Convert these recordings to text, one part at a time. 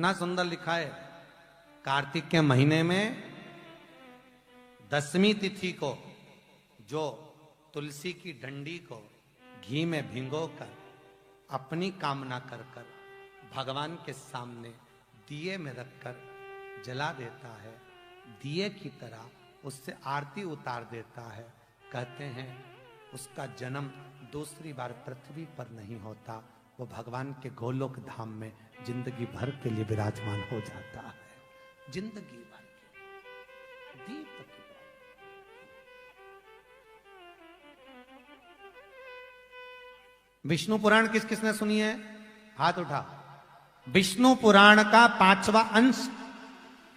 इतना सुंदर लिखा है, कार्तिक के महीने में 10वीं तिथि को जो तुलसी की डंडी को घी में भिगोकर अपनी कामना कर कर भगवान के सामने दिए में रखकर जला देता है, दिए की तरह उससे आरती उतार देता है, कहते हैं उसका जन्म दूसरी बार पृथ्वी पर नहीं होता, वो भगवान के गोलोक धाम में जिंदगी भर के लिए विराजमान हो जाता है। जिंदगी भर के दीप की विष्णु पुराण किस किसने सुनी है? हाथ उठा। विष्णु पुराण का 5वां अंश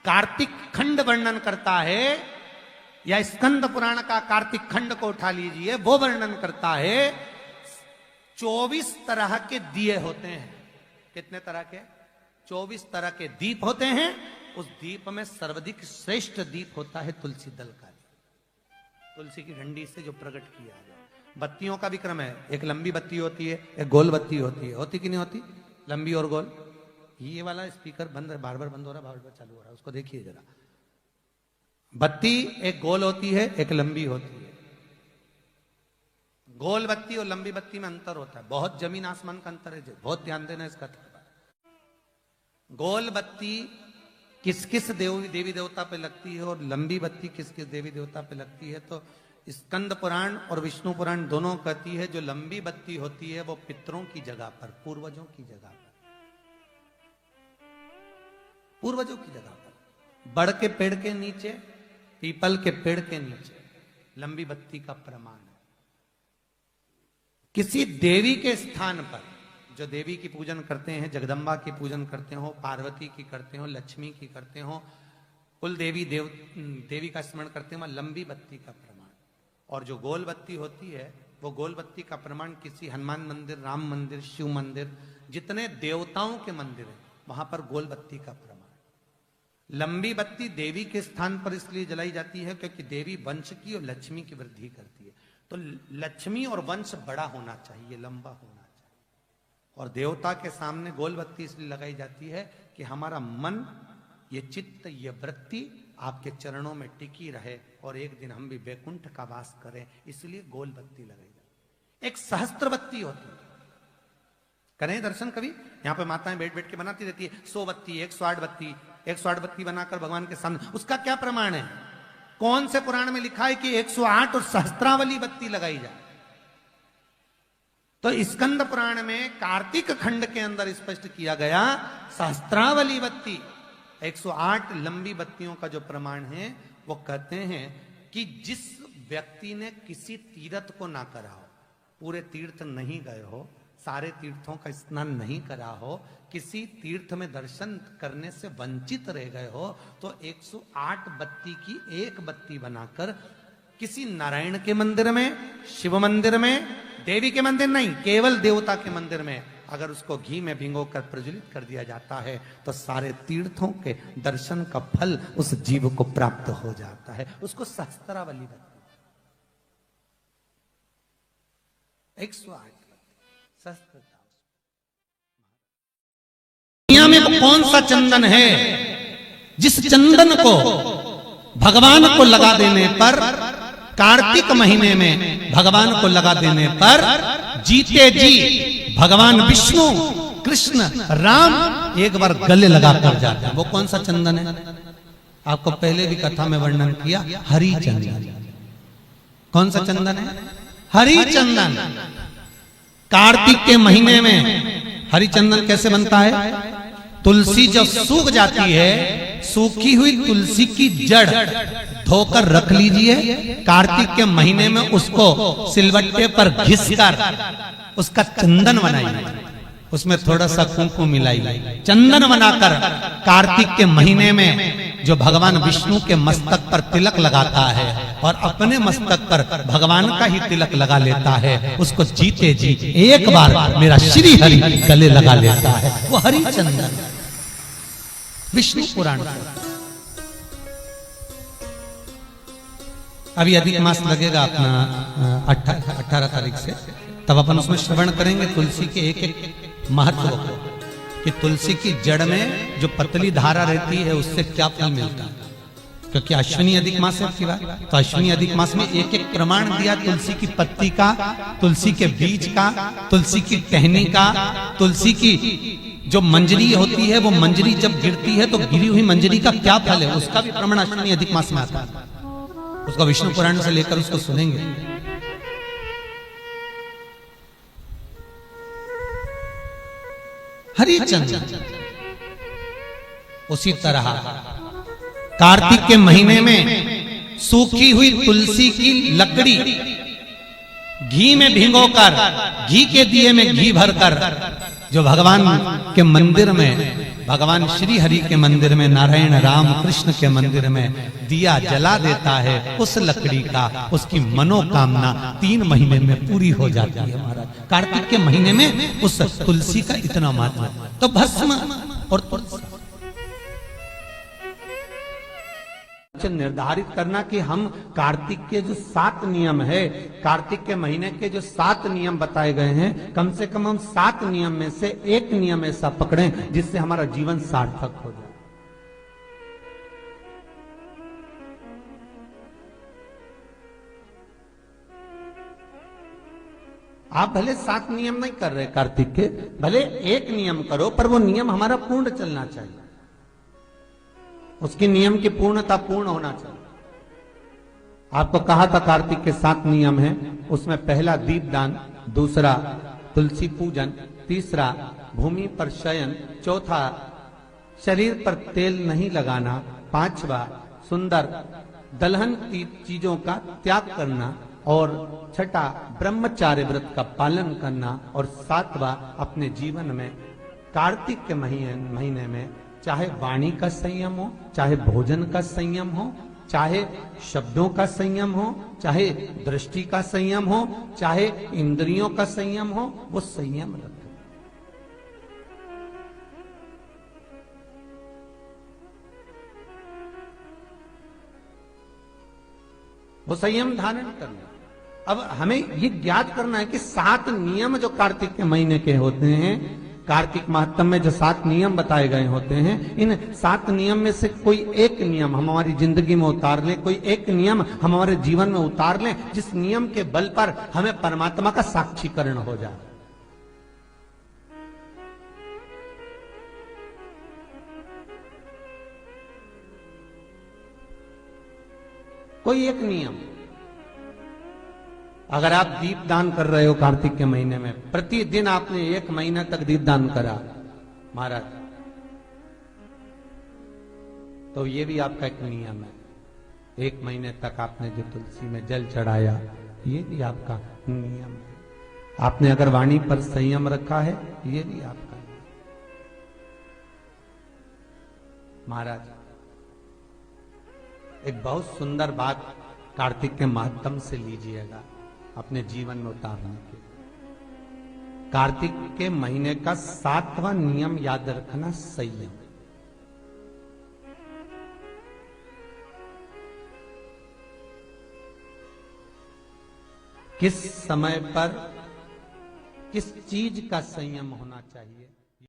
कार्तिक खंड वर्णन करता है, या स्कंद पुराण का कार्तिक खंड को उठा लीजिए, वो वर्णन करता है 24 तरह के दिए होते हैं। कितने तरह के? 24 तरह के दीप होते हैं। उस दीप में सर्वाधिक श्रेष्ठ दीप होता है तुलसी दल का दीप, तुलसी की डंडी से जो प्रकट किया जाए। बत्तियों का भी क्रम है, एक लंबी बत्ती होती है, एक गोल बत्ती होती है। होती कि नहीं होती? लंबी और गोल। ये वाला स्पीकर बंद है, बार बार बंद हो रहा है, बार बार चालू हो रहा है, उसको देखिए जरा। बत्ती एक गोल होती है, एक लंबी होती है। गोल बत्ती और लंबी बत्ती में अंतर होता है, बहुत जमीन आसमान का अंतर है, बहुत ध्यान देना इसका। गोल बत्ती किस किस देवी देवता पे लगती है और लंबी बत्ती किस किस देवी देवता पे लगती है, तो स्कंद पुराण और विष्णु पुराण दोनों कहती है जो लंबी बत्ती होती है वो पितरों की जगह पर, पूर्वजों की जगह पर, पूर्वजों की जगह पर, बड़ के पेड़ के नीचे, पीपल के पेड़ के नीचे लंबी बत्ती का प्रमाण है। किसी देवी के स्थान पर, जो देवी की पूजन करते हैं, जगदम्बा की पूजन करते हो, पार्वती की करते हो, लक्ष्मी की करते हो, कुल देवी का स्मरण करते हो, लंबी बत्ती का प्रमाण। और जो गोल बत्ती होती है वो गोल बत्ती का प्रमाण किसी हनुमान मंदिर, राम मंदिर, शिव मंदिर, जितने देवताओं के मंदिर है वहां पर गोल बत्ती का प्रमाण। लंबी बत्ती देवी के स्थान पर इसलिए जलाई जाती है क्योंकि देवी वंश की और लक्ष्मी की वृद्धि करती है, तो लक्ष्मी और वंश बड़ा होना चाहिए, लंबा होना चाहिए। और देवता के सामने गोल बत्ती इसलिए लगाई जाती है कि हमारा मन, ये चित्त, ये वृत्ति आपके चरणों में टिकी रहे और एक दिन हम भी वैकुंठ का वास करें, इसलिए गोल बत्ती लगाई जाती है। एक सहस्त्र बत्ती होती है, करें दर्शन कभी? यहां पे माताएं बैठ बैठ के बनाती रहती है 100 बत्ती, 108 बत्ती, 108 बत्ती बनाकर भगवान के सामने। उसका क्या प्रमाण है? कौन से पुराण में लिखा है कि 108 और सहस्त्रावली बत्ती लगाई जाए? तो स्कंद पुराण में कार्तिक खंड के अंदर स्पष्ट किया गया, सहस्त्रावली बत्ती, 108 लंबी बत्तियों का जो प्रमाण है, वो कहते हैं कि जिस व्यक्ति ने किसी तीर्थ को ना करा हो, पूरे तीर्थ नहीं गए हो, सारे तीर्थों का स्नान नहीं करा हो, किसी तीर्थ में दर्शन करने से वंचित रह गए हो, तो 108 बत्ती की एक बत्ती बनाकर किसी नारायण के मंदिर में, शिव मंदिर में, देवी के मंदिर नहीं, केवल देवता के मंदिर में अगर उसको घी में भिगोकर प्रज्वलित कर दिया जाता है तो सारे तीर्थों के दर्शन का फल उस जीव को प्राप्त हो जाता है। उसको सहस्त्रावली बत्ती, 108 सहस्त्रता। दुनिया में कौन सा चंदन है जिस चंदन को भगवान को लगा देने पर, कार्तिक महीने में भगवान को लगा देने पर जीते जी भगवान विष्णु, कृष्ण, राम एक बार गले लगा कर जाते हैं? वो कौन सा चंदन है? आपको पहले भी कथा में वर्णन किया, हरि चंदन। कौन सा चंदन है? हरि चंदन। कार्तिक के महीने में हरि चंदन कैसे बनता है? तुलसी जब सूख जाती है, सूखी हुई तुलसी की जड़ धोकर रख लीजिए, कार्तिक के महीने में उसको सिलवट्टे पर घिसकर उसका चंदन बनाइए, उसमें थोड़ा सा कुंकुम मिलाइए, चंदन बनाकर कार्तिक के महीने में जो भगवान विष्णु के मस्तक पर तिलक लगाता है और अपने मस्तक पर भगवान का ही तिलक लगा लेता है, उसको जीते जी एक बार मेरा श्री हरि गले लगा लेता है, वो हरि चंदन। विष्णु पुराण। अभी अधिक मास लगेगा अपना 18 तारीख से, तब अपन उसमें श्रवण करेंगे तुलसी के एक एक महत्व को। कि तुलसी की जड़ में जो पतली धारा रहती है उससे क्या फल मिलता है, क्योंकि अश्विनी अधिक मास है आपकी बात, तो अश्विनी अधिक मास में एक एक प्रमाण दिया तुलसी की पत्ती का, तुलसी के बीज का, तुलसी की टहनी का, तुलसी की जो मंजरी होती है वो मंजरी जब गिरती है तो गिरी हुई मंजरी का क्या फल है उसका भी प्रमाण अश्विनी अधिक मास में आता है। उसका विष्णु पुराण से लेकर उसको सुनेंगे। हरिचंद्र उसी तरह कार्तिक के महीने में सूखी हुई तुलसी की लकड़ी घी में भिगोकर, घी के दिए में घी भरकर जो भगवान के मंदिर में, भगवान श्री हरि के मंदिर में, नारायण राम कृष्ण के मंदिर में दिया जला देता है, उस लकड़ी का उसकी मनोकामना 3 महीने में पूरी हो जाती है महाराज। कार्तिक के महीने में उस तुलसी का इतना महत्व है। तो भस्म और निर्धारित करना कि हम कार्तिक के जो 7 नियम है, कार्तिक के महीने के जो 7 नियम बताए गए हैं, कम से कम हम 7 नियम में से एक नियम ऐसा पकड़ें जिससे हमारा जीवन सार्थक हो जाए। आप भले 7 नियम नहीं कर रहे कार्तिक के, भले एक नियम करो, पर वो नियम हमारा पूर्ण चलना चाहिए, उसकी नियम की पूर्णता पूर्ण होना चाहिए। आपको कहा था कार्तिक के 7 नियम हैं, उसमें पहला दीपदान, दूसरा तुलसी पूजन, तीसरा भूमि पर शयन, चौथा शरीर पर तेल नहीं लगाना, 5वां सुंदर दलहन की चीजों का त्याग करना, और 6ठा ब्रह्मचार्य व्रत का पालन करना, और 7वां अपने जीवन में कार्तिक के महीने में चाहे वाणी का संयम हो, चाहे भोजन का संयम हो, चाहे शब्दों का संयम हो, चाहे दृष्टि का संयम हो, चाहे इंद्रियों का संयम हो, वो संयम रखें। वो संयम धारण करना। अब हमें ये ज्ञात करना है कि 7 नियम जो कार्तिक के महीने के होते हैं, कार्तिक माहत्म्य में जो 7 नियम बताए गए होते हैं, इन 7 नियम में से कोई एक नियम हम हमारी जिंदगी में उतार लें, कोई एक नियम हम हमारे जीवन में उतार लें, जिस नियम के बल पर हमें परमात्मा का साक्षीकरण हो जाए। कोई एक नियम, अगर आप दीप दान कर रहे हो कार्तिक के महीने में, प्रतिदिन आपने 1 महीना तक दीप दान करा महाराज, तो ये भी आपका एक नियम है। 1 महीने तक आपने जो तुलसी में जल चढ़ाया, ये भी आपका नियम है। आपने अगर वाणी पर संयम रखा है, ये भी आपका महाराज। एक बहुत सुंदर बात कार्तिक के माध्यम से लीजिएगा अपने जीवन में उतारने के। कार्तिक के महीने का 7वां नियम याद रखना, संयम। किस समय पर किस चीज का संयम होना चाहिए,